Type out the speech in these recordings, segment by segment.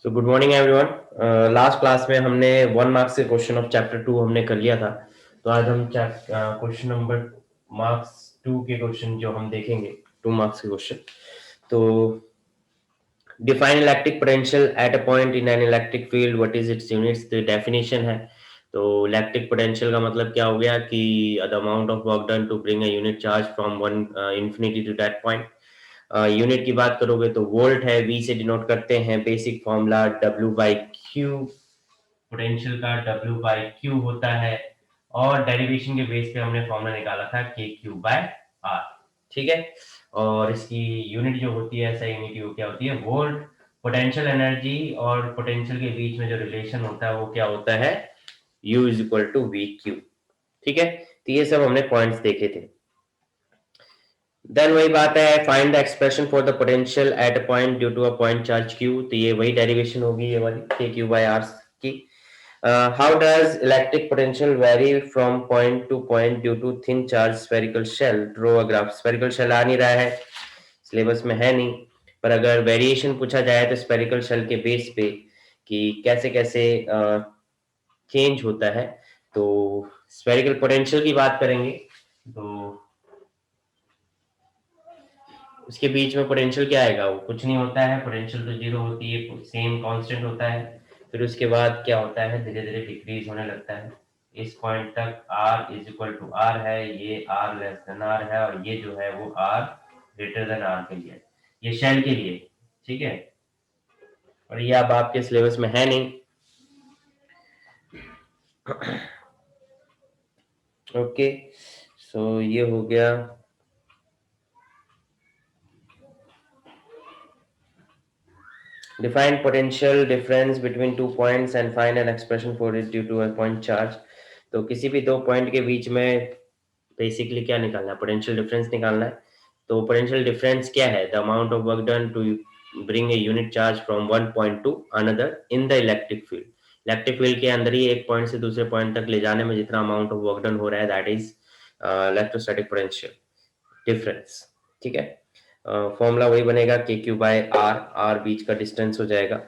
So good morning everyone. Last class में हमने 1 marks के क्वेश्चन ऑफ चैप्टर 2 हमने कर लिया था। तो आज हम क्वेश्चन नंबर मार्क्स 2 के क्वेश्चन जो हम देखेंगे, 2 मार्क्स के क्वेश्चन। तो define electric potential at a point in an electric field, what is it's units. तो डेफिनेशन है। तो इलेक्ट्रिक पोटेंशियल का मतलब क्या हो गया कि the amount of work done to bring a unit charge from one infinity to that point. Unit की बात करोगे तो वोल्ट है, वी से डिनोट करते हैं। Basic formula W by Q, potential का डब्ल्यू बाई क्यू होता है। और डेरिवेशन के बेस पे हमने फॉर्मूला निकाला था के क्यू बाय आर। ठीक है। और इसकी यूनिट जो होती है, ऐसा यूनिट वो क्या होती है, वोल्ट। पोटेंशियल एनर्जी और पोटेंशियल के बीच में जो रिलेशन होता है वो क्या होता है, U is equal to V Q. ठीक है। तो ये सब हमने पॉइंट्स देखे थे। देन वही बात है, find the expression for the potential at a point due to a point charge q. तो ये वही डेरिवेशन होगी, ये वाली के क्यू बाय आर की। How does electric potential vary from point to point due to thin charge spherical shell. Draw a graph. Spherical shell आ नहीं रहा है, सिलेबस में है नहीं, पर अगर वेरिएशन पूछा जाए तो स्फेरिकल शेल के बेस पे कि कैसे कैसे चेंज होता है। तो स्फेरिकल पोटेंशियल की बात करेंगे तो उसके बीच में पोटेंशियल क्या आएगा, वो कुछ नहीं होता है, पोटेंशियल तो जीरो होती है, सेम कांस्टेंट होता है। फिर उसके बाद क्या होता है, धीरे धीरे डिक्रीज होने लगता है। इस पॉइंट तक r is equal to R है, ये r लेस देन r है, और ये जो है वो r ग्रेटर देन r के लिए, ये शेल के लिए। ठीक है। और ये अब आपके सिलेबस में है नहीं। ओके, सो ये हो गया। Define potential difference between two points and find an expression for it due to a point charge। तो किसी भी दो पॉइंट के बीच में बेसिकली क्या निकालना है, पोटेंशियल डिफरेंस निकालना है। तो पोटेंशियल डिफरेंस क्या है, the amount of work done to bring a unit charge from one point to another in the electric field. Electric field के अंदर ही एक पॉइंट से दूसरे पॉइंट तक ले जाने में जितना अमाउंट ऑफ वर्क डन हो रहा है, that is electrostatic potential difference. ठीक है। फॉर्मूला वही बनेगा के क्यू बाय आर, आर बीच का डिस्टेंस हो जाएगा।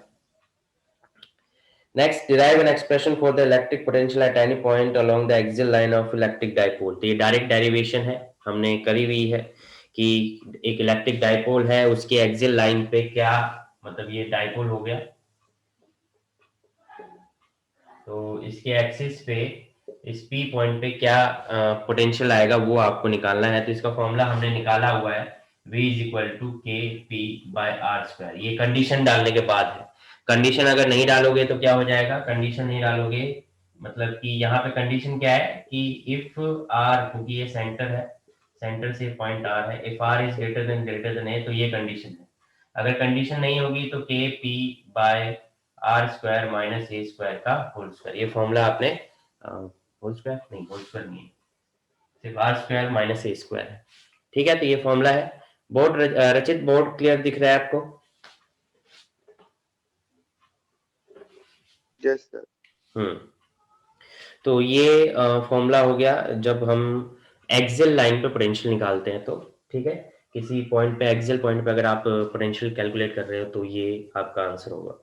Next, derive an expression for the electric potential at any point along the axial line of electric dipole. तो ये डायरेक्ट डेरिवेशन है, हमने करी हुई है कि एक इलेक्ट्रिक डाइपोल है, उसके एक्सियल लाइन पे क्या, मतलब ये डाइपोल हो गया, तो इसके एक्सिस पे इस पी पॉइंट पे क्या पोटेंशियल आएगा वो आपको निकालना है। तो इसका फॉर्मूला हमने निकाला हुआ है, V इज इक्वल टू के पी बाय आर स्क्वायर। ये कंडीशन डालने के बाद है। कंडीशन अगर नहीं डालोगे तो क्या हो जाएगा, कंडीशन नहीं डालोगे मतलब कि यहाँ पे कंडीशन क्या है कि इफ आर, क्योंकि ये सेंटर है, सेंटर से पॉइंट आर है, if r is greater than a, तो ये कंडीशन है। अगर कंडीशन नहीं होगी तो K P by are square minus A square का होल स्क्वायर। ये फॉर्मूला आपने होल स्क्वायर नहीं, होल स्क्वायर नहीं है, सिर्फ R square minus A square है। ठीक है। तो ये फॉर्मूला है। बोर्ड रचित, बोर्ड क्लियर दिख रहा है आपको? Yes sir. तो ये फॉर्मूला हो गया जब हम एक्सियल लाइन पे पोटेंशियल निकालते हैं तो। ठीक है। किसी पॉइंट पे, एक्सियल पॉइंट पे अगर आप पोटेंशियल कैलकुलेट कर रहे हो तो ये आपका आंसर होगा।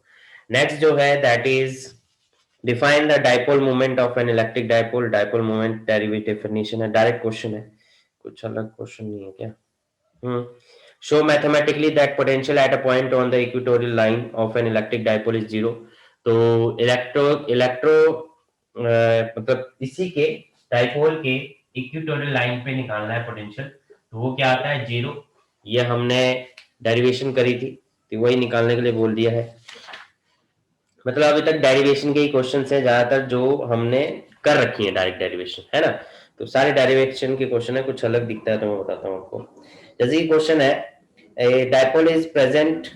नेक्स्ट जो है that is define the dipole moment of an electric dipole. Dipole moment derivative definition है, डायरेक्ट क्वेश्चन है, कुछ अलग क्वेश्चन नहीं है क्या। Show mathematically that potential at a point on the equatorial line of an electric dipole is zero. तो electro electro मतलब इसी के डाइपोल के इक्वेटोरियल लाइन पे निकालना है पोटेंशियल, तो वो क्या आता है, जीरो। ये हमने डेरिवेशन करी थी, तो वही निकालने के लिए बोल दिया है। मतलब अभी तक डेरिवेशन के ही क्वेश्चन हैं ज्यादातर जो हमने कर रखी है, डायरेक्ट डेरिवेशन है ना। तो सारे डेरिवेशन के क्वेश्चन है, कुछ अलग दिखता है तो मैं बताता हूँ आपको। जैसे ये क्वेश्चन है, ए डाइपोल इज प्रेजेंट,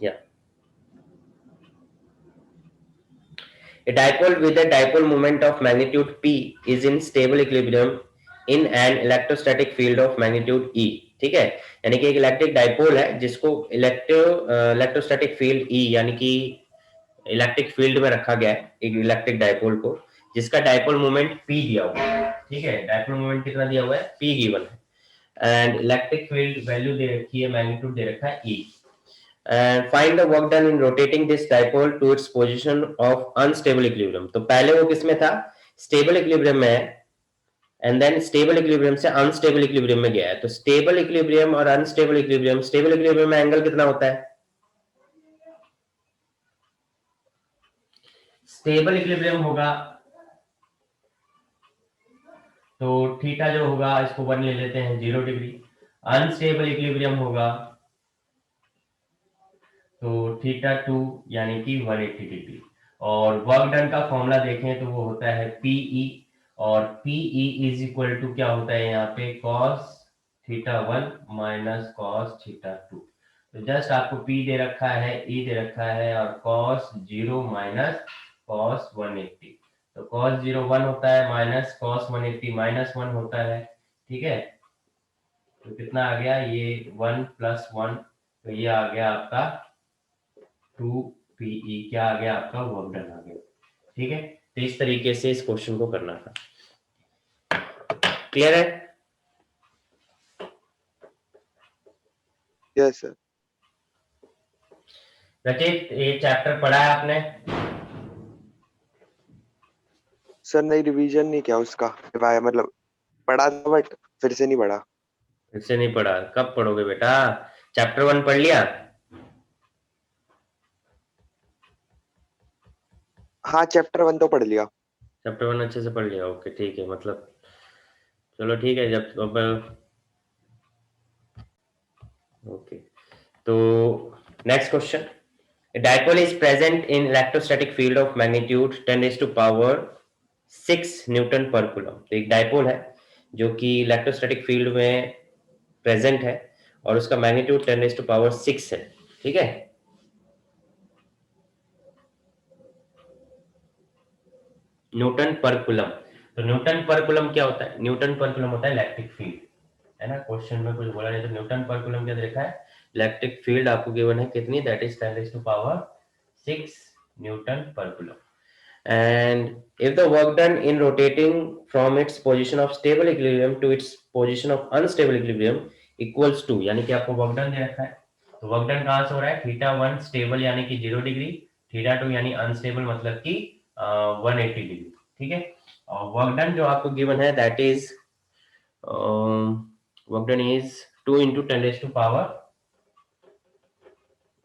या a dipole with a dipole moment of magnitude p is in stable equilibrium in an electrostatic field of magnitude e। ठीक है। यानी कि एक इलेक्ट्रिक डाइपोल है जिसको इलेक्ट्रोस्टैटिक फील्ड E, यानी कि इलेक्ट्रिक फील्ड में रखा गया है एक इलेक्ट्रिक डाइपोल को, जिसका डाइपोल मोमेंट P दिया हुआ है। ठीक है। डाइपोल मोमेंट कितना दिया हुआ है, P गिवन है, एंड इलेक्ट्रिक फील्ड वैल्यू दे रखी है, मैग्नीट्यूड दे रखा है E। And find the work done in rotating this dipole to its position of unstable equilibrium. तो पहले वो किसमें था, स्टेबल इक्विलिब्रियम में है, एंड देन स्टेबल इक्विलिब्रियम से अनस्टेबल इक्विलिब्रियम में गया है। तो स्टेबल इक्विलिब्रियम और अनस्टेबल इक्विलिब्रियम, स्टेबल इक्विलिब्रियम में एंगल कितना होता है, स्टेबल इक्विलिब्रियम होगा तो थीटा जो होगा, इसको 1 ले लेते हैं, 0 डिग्री। अनस्टेबल इक्विलिब्रियम होगा तो थीटा 2 यानी कि 180 डिग्री। और वर्क डन का फॉर्मूला देखें तो वो होता है पीई, और पीई इज इक्वल टू क्या होता है यहाँ पे, cos theta 1 minus cos theta 2। तो जस्ट आपको पी दे रखा है, ई दे रखा है, और कॉस 0 माइनस कॉस 180। तो कॉस 0 1 होता है, माइनस कॉस 180 माइनस 1 होता है, ठीक है। तो कितना आ गया, ये 1 प्लस 1, तो ये आ गया आपका 2 PE, क्या आ गया आपका, वर्क डन आ गया, ठीक है। तो इस तरीके से इस क्वेश्चन को करना था। क्लियर है? Yes sir. रचित, ये चैप्टर पढ़ा है आपने? सर नहीं, रिवीजन नहीं किया उसका, मतलब पढ़ा था बट फिर से नहीं पढ़ा। फिर से नहीं पढ़ा, कब पढ़ोगे बेटा? चैप्टर 1 पढ़ लिया? हाँ, चैप्टर 1 तो पढ़ लिया। चैप्टर 1 अच्छे से पढ़ लिया, ओके ठीक है, मतलब चलो ठीक है। जब अब ओके, तो next question. A dipole is present in electrostatic field of magnitude 10 raised to power 6 newton पर कूलम। तो एक डाइपोल है जो कि इलेक्ट्रोस्टैटिक फील्ड में प्रेजेंट है, और उसका मैग्नीट्यूड 10 रेज़ टू पावर 6 है, ठीक है। न्यूटन पर कूलम। तो न्यूटन पर कूलम क्या होता है, न्यूटन पर कूलम होता है इलेक्ट्रिक फील्ड, है ना। क्वेश्चन में कुछ बोला नहीं, तो न्यूटन पर कूलम क्या देखा है, इलेक्ट्रिक फील्ड आपको गिवन है कितनी, that is 10 raise to power 6 newton पर coulomb. And if the work done in rotating from its position of stable equilibrium to its position of unstable equilibrium equals to, यानी कि आपको work done दे रखा है, तो वर्क डन कहां से हो रहा है, थीटा 1 स्टेबल यानी कि 0 डिग्री, थीटा 2 यानी अनस्टेबल मतलब कि 180 डिग्री, ठीक है। और वर्क डन जो आपको गिवन है that is work done is 2 into 10 raise to power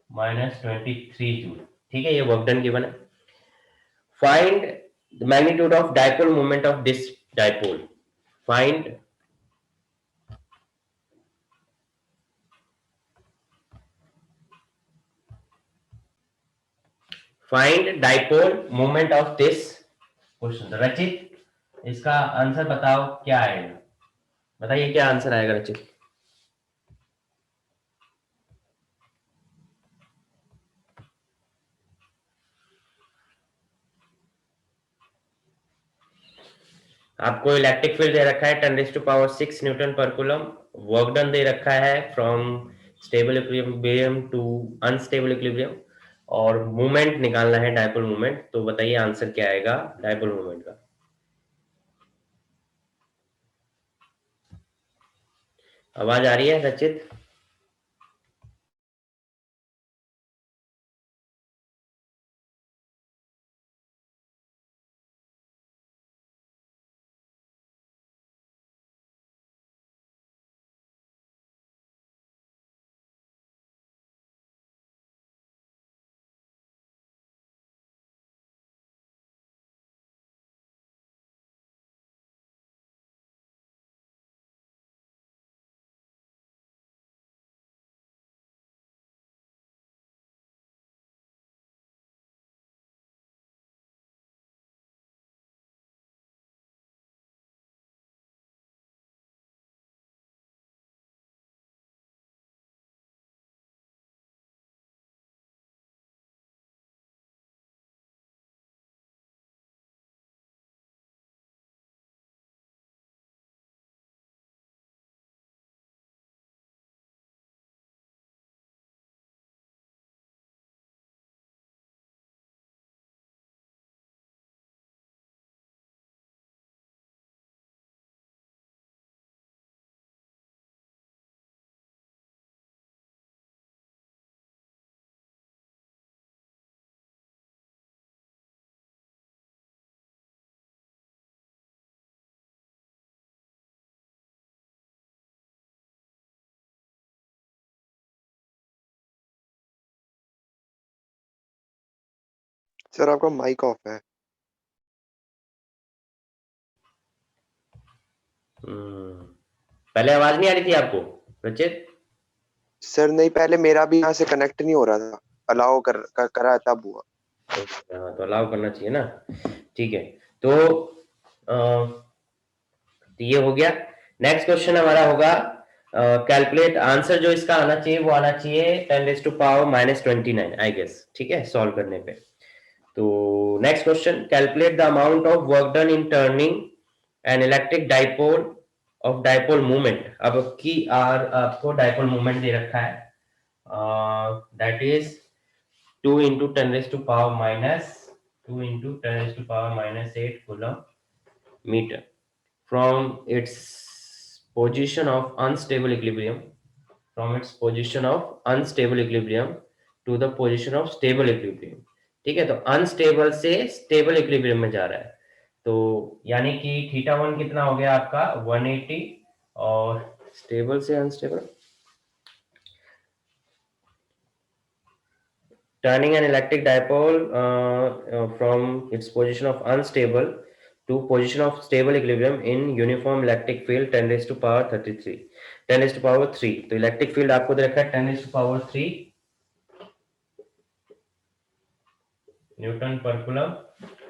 -23 joule, ठीक है, ये वर्क डन गिवन है। Find the magnitude of dipole moment of this dipole. Find dipole moment of this question. रचित, इसका answer बताओ क्या आएगा, बताइए क्या आंसर आएगा रचित। आपको इलेक्ट्रिक फील्ड दे रखा है 10 रेज़ टू पावर 6 न्यूटन पर कूलम, वर्क डन दे रखा है from stable equilibrium to unstable equilibrium, और मूवमेंट निकालना है डाइपोल मूवमेंट। तो बताइए आंसर क्या आएगा डाइपोल मूवमेंट का। आवाज आ रही है रचित? सर आपका माइक ऑफ है। हम्म, पहले आवाज नहीं आ रही थी आपको रचित? सर नहीं, पहले मेरा भी यहाँ से कनेक्ट नहीं हो रहा था। अलाउ करा तब हुआ। हाँ तो अलाउ करना चाहिए ना। ठीक है, तो ये हो गया। नेक्स्ट क्वेश्चन हमारा होगा कैलकुलेट आंसर जो इसका आना चाहिए वो आना चाहिए 10⁻⁻29 आई गेस। ठीक है, सॉल्व करने पे। तो next question, calculate the amount of work done in turning an electric dipole of dipole movement. अब की आर आपको डाइपोल मूवमेंट दे रखा है, that is 2 × 10⁻⁻8 coulomb meter from its position of unstable equilibrium to the position of stable equilibrium। ठीक है, तो unstable से stable equilibrium में जा रहा है। तो यानी कि θ1 कितना हो गया आपका 180, और स्टेबल से unstable, turning an electric dipole from its position of unstable to position of stable equilibrium in uniform electric field 10 raised to power 33 10 raised to power 3। तो इलेक्ट्रिक फील्ड आपको दे रखा है 10 raised to power 3 न्यूटन पर coulomb,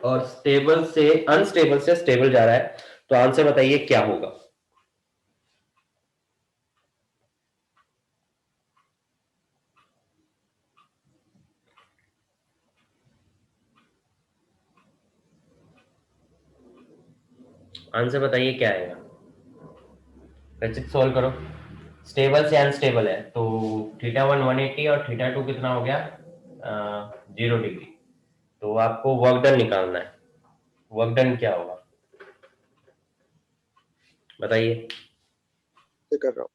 और stable से unstable से stable जा रहा है। तो आंसर बताइए क्या होगा? आंसर बताइए क्या आएगा? रचित सोल्व करो। स्टेबल से अनस्टेबल है तो θ1 180 और θ2 कितना हो गया 0 डिग्री। तो आपको वर्क डन निकालना है। वर्क डन क्या होगा बताइए? से कर रहा हूँ।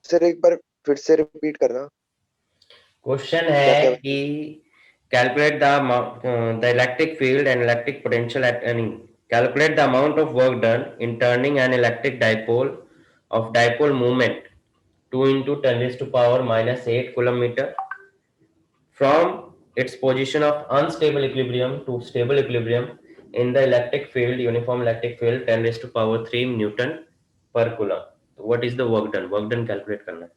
सर एक बार फिर से रिपीट करना। क्वेश्चन क्या है क्या कि calculate the electric field and electric potential at any, calculate the amount of work done in turning an electric dipole of dipole movement 2 × 10⁻⁻8 coulomb meter from its position of unstable equilibrium to stable equilibrium in the electric field, uniform electric field 10⁻³ Newton per coulomb। तो what is the work done? Work done calculate करना है।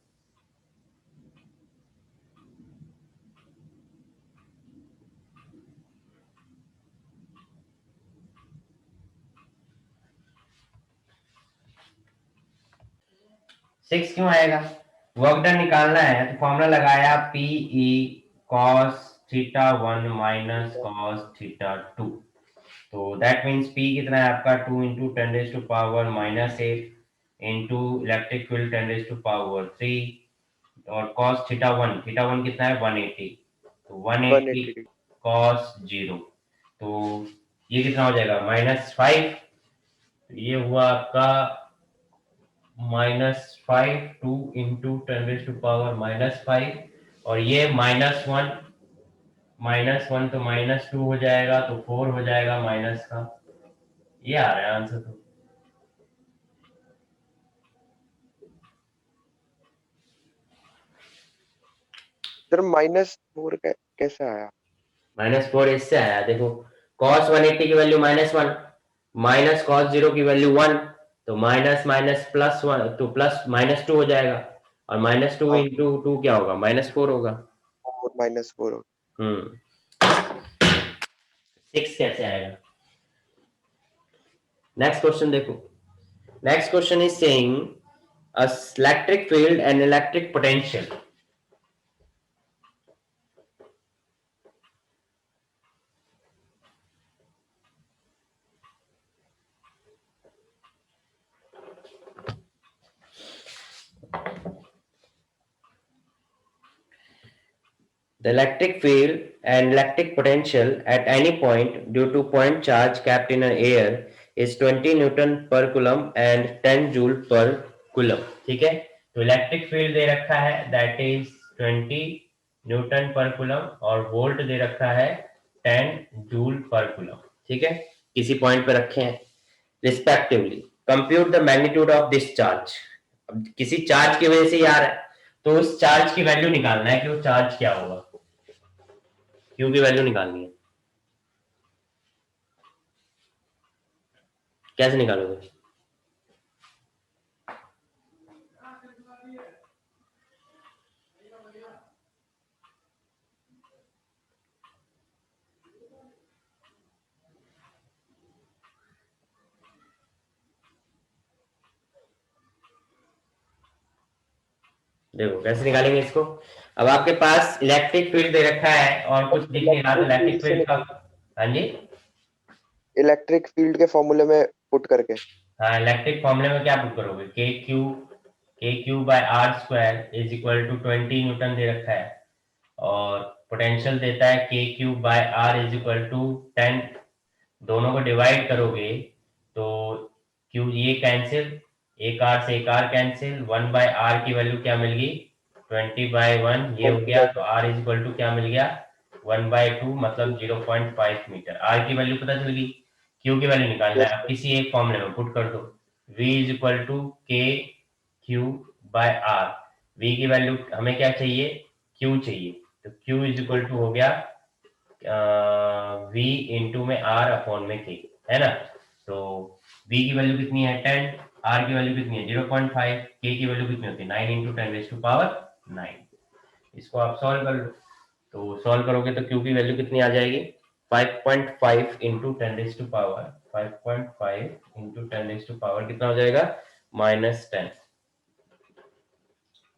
6 क्यों आएगा? Work done निकालना है तो formula लगाया PE cos θ1 minus cos θ2। तो दैट मीन्स P कितना है आपका 2 × 10⁻⁻8 इंटू इलेक्ट्रिक फील्ड 10⁻³ और cos θ1 कितना है 180, तो 180 180 cos 0। तो ये कितना हो जाएगा -5। ये हुआ आपका -5 2 × 10⁻⁻5, और ये -1 तो -2 हो जाएगा तो 4 हो जाएगा माइनस का। ये आ रहा है आंसर। तो सर -4 कैसे आया? -4 इससे आया देखो, cos 180 की वैल्यू -1, माइनस cos 0 की वैल्यू 1, तो माइनस माइनस प्लस 1 तो प्लस -2 हो जाएगा, और -2 हाँ, इंटू 2 क्या होगा, -4 होगा। 4 - 4। हम्म 6 कैसे आएगा? नेक्स्ट क्वेश्चन देखो। Next question is saying a electric field and electric potential. The electric field and electric potential at any point due to point charge kept in an air is 20 Newton per coulomb and 10 Joule per coulomb। ठीक है, तो electric field दे रखा है that is 20 Newton पर coulomb, और volt दे रखा है 10 joule पर कूलम। ठीक है, किसी पॉइंट पे रखे हैं respectively. Compute the magnitude of this charge. अब किसी चार्ज की वजह से ही आ रहा है, तो उस चार्ज की वैल्यू निकालना है कि वो चार्ज क्या होगा, क्यू की वैल्यू निकालनी है। कैसे निकालोगे? देखो कैसे निकालेंगे इसको। अब आपके पास इलेक्ट्रिक फील्ड दे रखा है और कुछ दिख नहीं रहा, तो इलेक्ट्रिक इलेक्ट्रिक फील्ड से फील्ड का, हाँ जी, इलेक्ट्रिक फील्ड के फॉर्मूले में पुट करके। हाँ इलेक्ट्रिक फॉर्मूले में क्या पुट करोगे, k q by are square is equal to 20 newton दे रखा है, और पोटेंशियल देता है k q by r is equal to 10। दोनों को डिवाइड करोगे तो क्यू ये कैंसिल, एक आर से एक आर कैंसिल, 1/r की वैल्यू क्या मिल गई, 20/1 ये हो गया, तो r इज इक्वल टू क्या मिल गया, 1/2 मतलब 0.5 मीटर। r की वैल्यू पता चल गई, q की वैल्यू निकालना है, अब किसी एक फॉर्मूले में पुट कर दो। v इज इक्वल टू के क्यू बाय आर, v की वैल्यू हमें क्या चाहिए, q चाहिए, तो q इज इक्वल टू हो गया v इंटू में r अपॉन में k, है ना। तो v की वैल्यू कितनी है 10, r की वैल्यू कितनी है 0.5, k की वैल्यू कितनी होती है 9 इंटू 10⁻⁹। इसको आप सॉल्व कर लो, तो सॉल्व करोगे तो q की वैल्यू कितनी आ जाएगी, 5.5 इंटू 10⁻, 5.5 इंटू 10⁻, कितना हो जाएगा, -10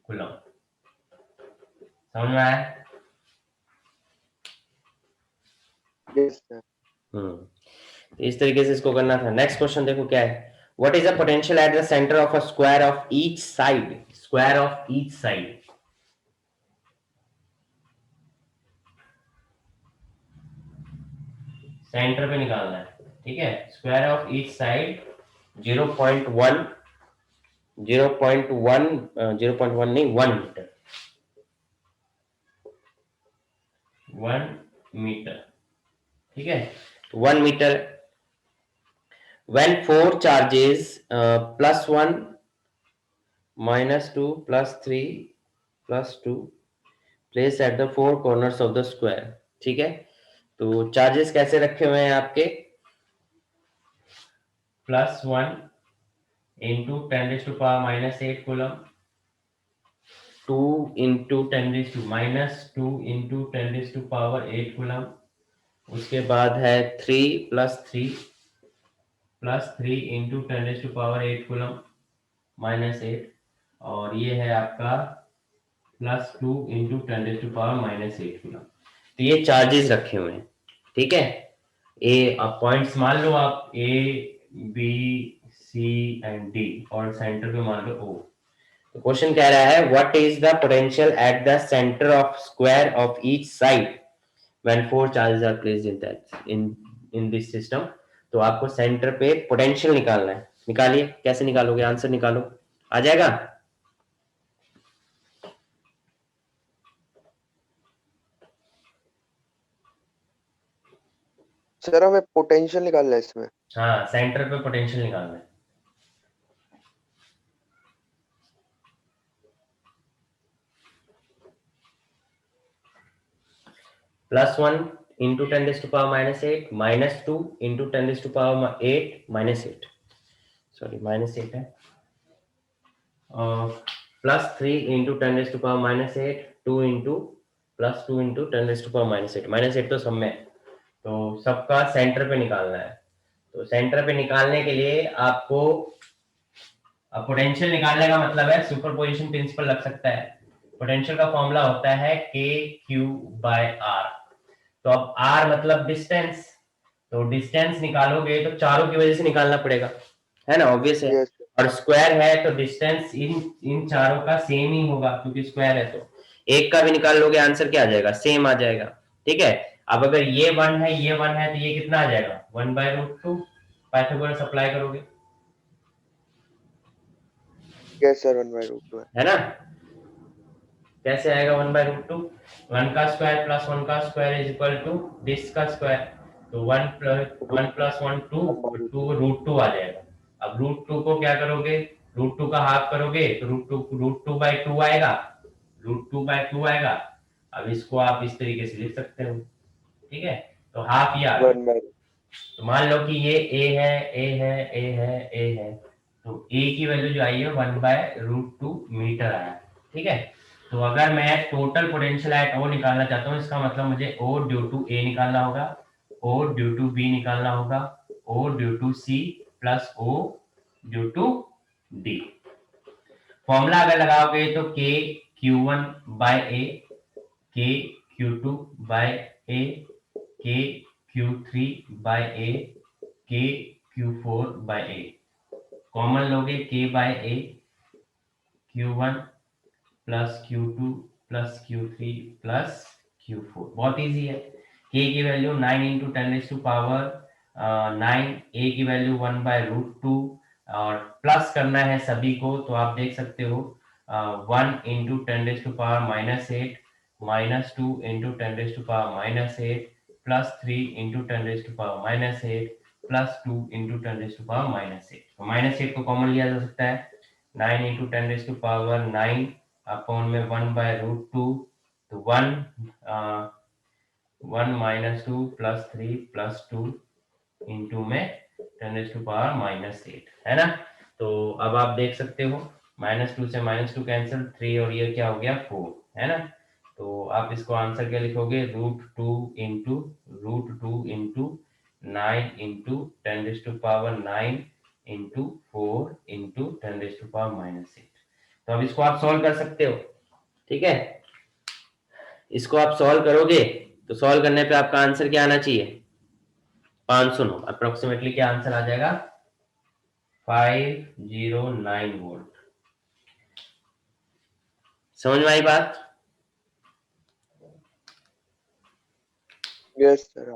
कूलम। समझ में आया? Yes sir. तो इस तरीके से इसको करना था। नेक्स्ट क्वेश्चन देखो क्या है, what is the potential at the centre of a square of each side, square of each side. Centre पे निकालना है, ठीक है, स्क्वायर ऑफ ईच साइड 0.1, 0.1, 0.1 नहीं 1 मीटर, 1 मीटर, ठीक है, 1 metre. when four charges +1, -2, +3, +2 place at the four corners of the square. ठीक है, तो चार्जेस कैसे रखे हुए हैं आपके, +1 into 10⁻⁻8 coulomb, 2 into 10⁻⁻2 into 10⁻8 coulomb, उसके बाद है 3 इंटू 10⁻8 कूलम -8, और ये है आपका +2 इंटू 10⁻⁻8 कूलम। तो ये चार्जेस रखे हुए हैं, ठीक है। ए आप पॉइंट्स मान लो, आप A B C and D, और सेंटर पे मान लो ओ। तो क्वेश्चन कह रहा है what is the potential at the centre of square of each side when four charges are placed in that in this system. तो आपको सेंटर पे पोटेंशियल निकालना है, निकालिए, कैसे निकालोगे, आंसर निकालो, आ जाएगा। सर हमें पोटेंशियल निकालना है इसमें। हाँ सेंटर पे पोटेंशियल निकालना है। +1 इंटू 10⁻⁻8 -2 इंटू 10⁻8 -8, सॉरी -8 है, +3 इंटू 10⁻⁻8, 2 इंटू +2 इंटू 10⁻⁻8, -8 तो सब में है, तो सबका सेंटर पे निकालना है। तो सेंटर पे निकालने के लिए आपको पोटेंशियल निकालने का मतलब है सुपरपोजिशन प्रिंसिपल लग सकता है। पोटेंशियल का फॉर्मूला होता है KQ/R। तो अब R मतलब डिस्टेंस, तो डिस्टेंस निकालोगे तो चारों की वजह से निकालना पड़ेगा, है ना, ऑब्वियस है। यस और स्क्वायर है तो डिस्टेंस इन चारों का सेम ही होगा, क्योंकि स्क्वायर है तो एक का भी निकाल लोगे आंसर क्या आ जाएगा, सेम आ जाएगा। ठीक है, अब अगर ये 1 है ये 1 है तो ये कितना आ जाएगा, 1/√2। पाइथागोरस अप्लाई करोगे, यस सर, 1/√2 है। है ना। कैसे आएगा 1/√2, 1 का स्क्वायर प्लस 1 का square is equal to this का स्क्वायर, तो 1 प्लस 1 2, 2 √2 आ जाएगा। अब √2 को क्या करोगे, √2 का हाफ करोगे तो √2/2 आएगा, √2/2 आएगा। अब इसको आप इस तरीके से लिख सकते हो, ठीक है, तो हाफ ये आ गया। 1/, तो मान लो कि ये ए है, ए है, ए है, ए है, तो ए की वैल्यू जो आई है 1/√2 मीटर आया, ठीक है। तो अगर मैं टोटल पोटेंशियल एट ओ निकालना चाहता हूँ, इसका मतलब मुझे ओ ड्यू टू ए निकालना होगा, ओ ड्यू टू बी निकालना होगा, O due to C plus O due to D. Formula अगर लगाओगे तो KQ1/A, KQ2/A, KQ3/A, KQ4/A। Common लोगे K/A, Q1 plus Q2 plus Q3 plus Q4, बहुत इजी है। K की वैल्यू 9 इंटू 10⁻9, A की वैल्यू 1/√2, और प्लस करना है सभी को, तो आप देख सकते हो 1 इंटू 10⁻⁻8, -2 इंटू 10⁻⁻8, +3 इंटू 10⁻⁻8, +2 इंटू 10⁻⁻8। तो -8 को कॉमन लिया जा सकता है, 9 इंटू 10⁻9 अपॉन में 1/√2, तो 1 -2 +3 +2 इंटू में 10⁻⁻8, है ना। तो अब आप देख सकते हो -2 से -2 कैंसिल, 3 और ये क्या हो गया 4, है ना। तो आप इसको आंसर क्या लिखोगे, √2 इंटू 9 इंटू 10⁻9 इंटू 4 इंटू 10⁻⁻8। तो अब इसको आप सॉल्व कर सकते हो, ठीक है। इसको आप सॉल्व करोगे तो सॉल्व करने पे आपका आंसर क्या आना चाहिए, 509, अप्रोक्सीमेटली क्या आंसर आ जाएगा, 509 वोल्ट। समझ में आई बात। Yes sir.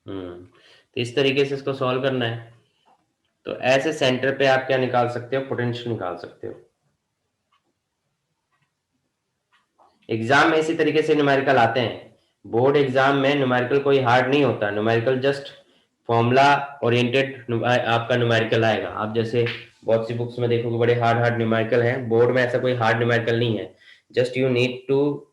तो इस तरीके से इसको सॉल्व करना है। तो ऐसे सेंटर पे आप क्या निकाल सकते हो, पोटेंशियल निकाल सकते हो। एग्जाम में इसी तरीके से न्यूमेरिकल आते हैं। बोर्ड एग्जाम में न्यूमेरिकल कोई हार्ड नहीं होता, न्यूमेरिकल जस्ट फॉर्मूला ओरिएंटेड आपका न्यूमेरिकल आएगा। आप जैसे बहुत सी बुक्स में देखोगे बड़े हार्ड हार्ड न्यूमेरिकल हैं, बोर्ड में ऐसा कोई हार्ड न्यूमेरिकल नहीं है। Just you need to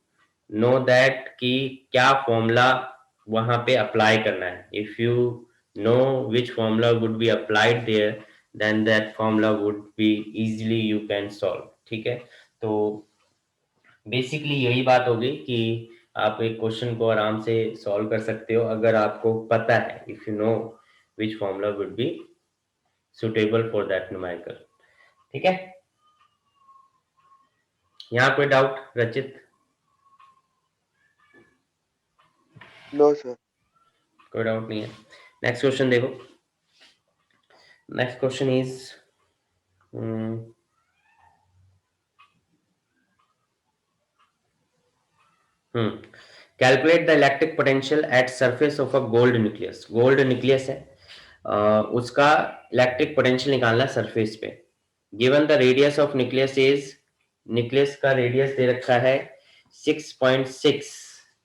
know that कि क्या फॉर्मूला वहां पे अप्लाई करना है। If you know which formula would be applied there, then that formula would be easily you can solve, ठीक है। तो बेसिकली यही बात होगी कि आप एक क्वेश्चन को आराम से सॉल्व कर सकते हो अगर आपको पता है, if you know which formula would be suitable for that numerical, ठीक है। यहाँ कोई डाउट रचित? No sir. कोई डाउट नहीं है। नेक्स्ट क्वेश्चन देखो। Next question is calculate the electric potential at surface of a gold nucleus. Gold nucleus है, उसका इलेक्ट्रिक पोटेंशियल निकालना सरफेस पे। Given the radius of nucleus is, nucleus का रेडियस दे रखा है 6.6,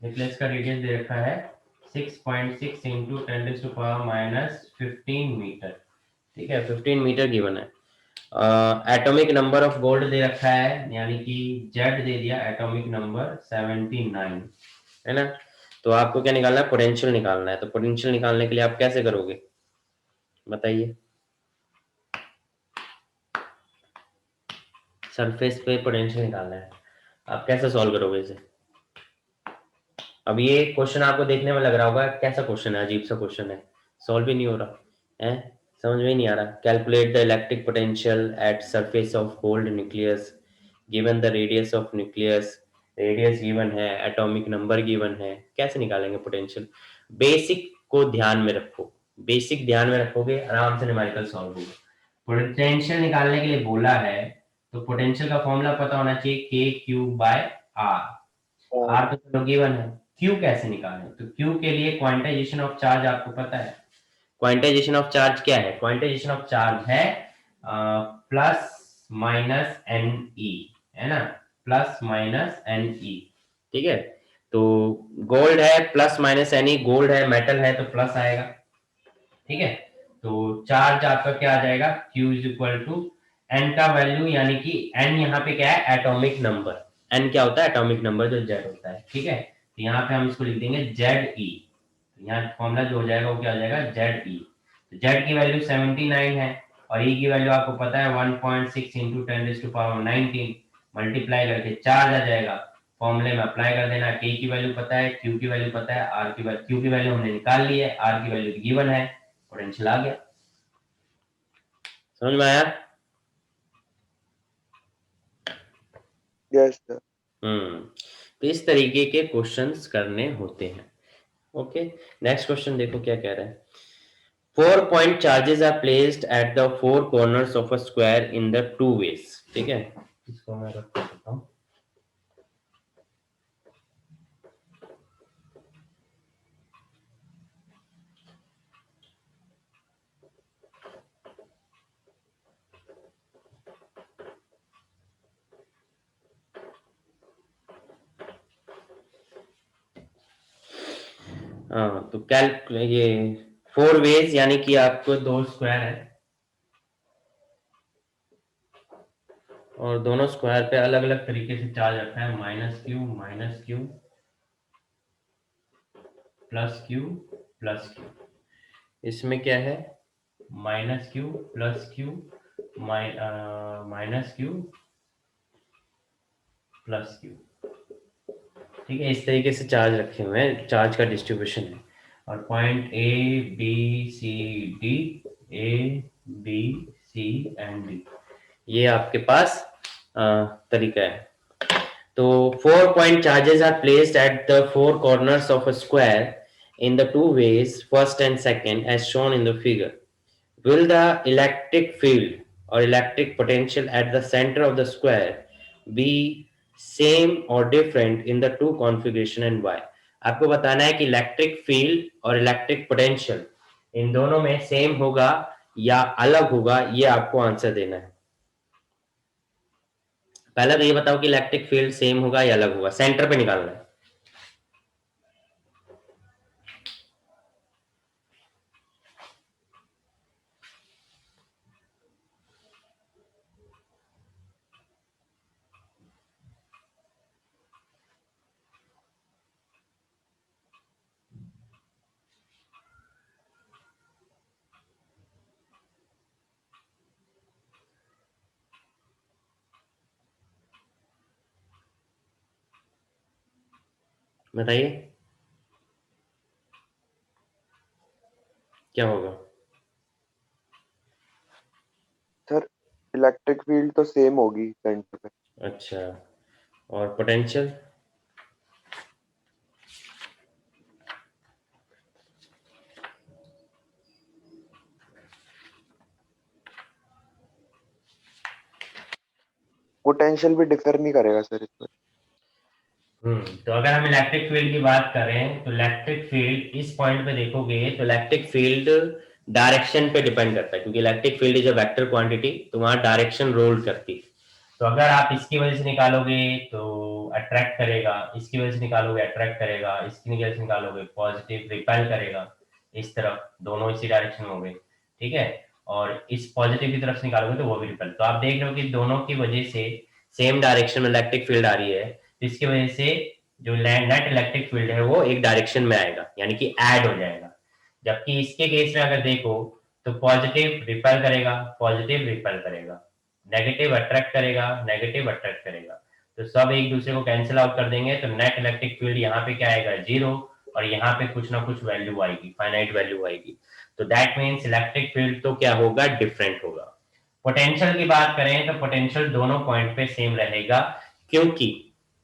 न्यूक्लियस का रेडियस दे रखा है 6.6 इंटू 10⁻⁻15 मीटर, ठीक है, 15 मीटर गिवन है। एटॉमिक नंबर ऑफ गोल्ड दे रखा है, यानी कि जेड दे दिया, एटॉमिक नंबर 79, है ना। तो आपको क्या निकालना है, पोटेंशियल निकालना है। तो पोटेंशियल निकालने के लिए आप कैसे करोगे बताइए। सरफेस पे पोटेंशियल निकालना है, आप कैसे सॉल्व करोगे इसे। अब ये क्वेश्चन आपको देखने में लग रहा होगा कैसा क्वेश्चन है, अजीब सा क्वेश्चन है, सॉल्व ही नहीं हो रहा है, समझ में ही नहीं आ रहा। Calculate the electric potential at surface of gold nucleus given the radius of nucleus, radius given है, एटॉमिक नंबर गिवन है, कैसे निकालेंगे पोटेंशियल। बेसिक को ध्यान में रखो, बेसिक ध्यान में रखोगे आराम से न्यूमेरिकल सॉल्व होगा। पोटेंशियल निकालने के लिए बोला है तो पोटेंशियल का फॉर्मूला पता होना चाहिए, के क्यू बाय आर। और आर तो चलो गिवन है, क्यू कैसे निकालें, तो क्यू के लिए क्वांटाइजेशन ऑफ चार्ज आपको पता है। क्वांटाइजेशन ऑफ चार्ज क्या है, क्वांटाइजेशन ऑफ चार्ज है प्लस माइनस एन ई, है ना, प्लस माइनस एन ई, ठीक है। तो गोल्ड है plus minus N E, gold है मेटल है तो प्लस आएगा, ठीक है। तो चार्ज आपका क्या आ जाएगा, Q is equal to N का वैल्यू, यानी कि एन यहाँ पे क्या है, एटॉमिक नंबर। एन क्या होता है, एटॉमिक नंबर जो जेड होता है, ठीक है। तो यहाँ पे हम इसको लिख देंगे जेड ई, यहाँ फॉर्मूला जो हो जाएगा वो क्या हो जाएगा, जेड ई। तो जेड की वैल्यू 79 है और ई की वैल्यू आपको पता है 1.6 इंटू 10⁻19, मल्टीप्लाई करके चार्ज आ जाएगा, फॉर्मूले में अप्लाई कर देना। के की वैल्यू पता है, क्यू की वैल्यू पता है, आर की वैल्यू, क्यू की वैल्यू हमने निकाल ली है, आर की वैल्यू गिवन है, पोटेंशियल आ गया। समझ में आया। Yes sir. तो इस तरीके के क्वेश्चंस करने होते हैं। ओके, नेक्स्ट क्वेश्चन देखो क्या कह रहा है। 4 point charges are placed at the four corners of a square in the two ways, ठीक है। इसको मैं रख देता हूँ। हाँ, तो ये 4 ways यानी कि आपको 2 स्क्वायर है और दोनों स्क्वायर पे अलग अलग तरीके से चार्ज रखा है, minus Q plus Q plus Q. इसमें क्या है, minus Q minus Q plus Q, ठीक है। इस तरीके से चार्ज रखे हुए हैं, चार्ज का डिस्ट्रीब्यूशन है। और point A B C D, A B C and D, ये आपके पास तरीका है। तो 4 point charges are placed at the four corners of a square in the two ways, first and second, as shown in the figure. Will the electric field or electric potential at the center of the square be same or different in the two configuration and why? आपको बताना है कि electric field और electric potential in दोनों में same होगा या अलग होगा, ये आपको आंसर देना है। पहले तो ये बताओ कि इलेक्ट्रिक फील्ड सेम होगा या अलग होगा, सेंटर पे निकालना है। बताइए क्या होगा। सर इलेक्ट्रिक फील्ड तो सेम होगी सेंटर पे। अच्छा, और पोटेंशियल। पोटेंशियल भी डिफर नहीं करेगा सर इसमें। तो अगर हम इलेक्ट्रिक फील्ड की बात करें तो इलेक्ट्रिक फील्ड इस पॉइंट पे देखोगे तो इलेक्ट्रिक फील्ड डायरेक्शन पे डिपेंड करता है, क्योंकि electric field is a vector quantity, तो वहां डायरेक्शन रोल करती है। तो अगर आप इसकी वजह से निकालोगे तो अट्रैक्ट करेगा, इसकी वजह से निकालोगे अट्रैक्ट करेगा, इसकी वजह से निकालोगे पॉजिटिव रिपेल करेगा, इस तरफ दोनों इसी डायरेक्शन में हो गए, ठीक है। और इस पॉजिटिव की तरफ से निकालोगे तो वो भी रिपेल। तो आप देख रहे हो कि दोनों की वजह से सेम डायरेक्शन में इलेक्ट्रिक फील्ड आ रही है, इसकी वजह से जो नेट इलेक्ट्रिक फील्ड है वो एक डायरेक्शन में आएगा, यानी कि ऐड हो जाएगा। जबकि इसके केस में अगर देखो तो पॉजिटिव रिपेल करेगा, पॉजिटिव रिपेल करेगा, नेगेटिव अट्रैक्ट करेगा, नेगेटिव अट्रैक्ट करेगा। तो सब एक दूसरे को कैंसिल आउट कर देंगे, तो नेट इलेक्ट्रिक फील्ड यहाँ पे क्या आएगा, 0, और यहाँ पे कुछ ना कुछ वैल्यू आएगी, फाइनाइट वैल्यू आएगी। तो दैट मीन्स इलेक्ट्रिक फील्ड तो क्या होगा, डिफरेंट होगा। पोटेंशियल की बात करें तो पोटेंशियल दोनों पॉइंट पे सेम रहेगा, क्योंकि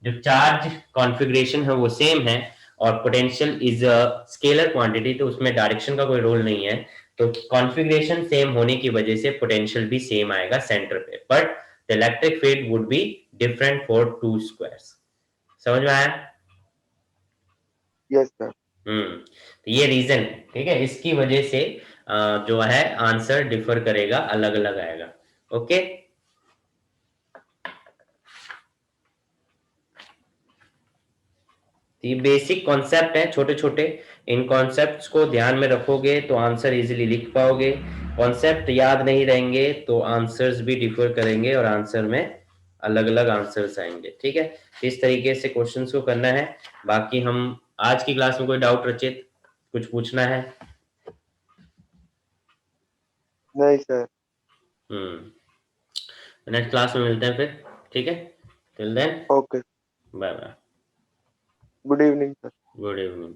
जो चार्ज कॉन्फ़िगरेशन है वो सेम है, और potential is a scalar quantity, तो उसमें डायरेक्शन का कोई रोल नहीं है। तो कॉन्फ़िगरेशन सेम होने की वजह से पोटेंशियल भी सेम आएगा सेंटर पे, but the electric field would be different for to squares. समझ में आया? Yes sir. तो ये रीजन है, ठीक है, इसकी वजह से जो है आंसर डिफर करेगा, अलग अलग आएगा। ओके, ये बेसिक कॉन्सेप्ट है, छोटे छोटे। इन कॉन्सेप्ट्स को ध्यान में रखोगे तो आंसर इजीली लिख पाओगे। कॉन्सेप्ट याद नहीं रहेंगे तो आंसर्स भी डिफर करेंगे और आंसर में अलग अलग आंसर्स आएंगे, ठीक है। इस तरीके से क्वेश्चंस को करना है। बाकी हम आज की क्लास में कोई डाउट रचित, कुछ पूछना है? नहीं सर। नेक्स्ट क्लास में मिलते हैं फिर, ठीक है। Till then, okay. Bye bye. Good evening sir. Good evening.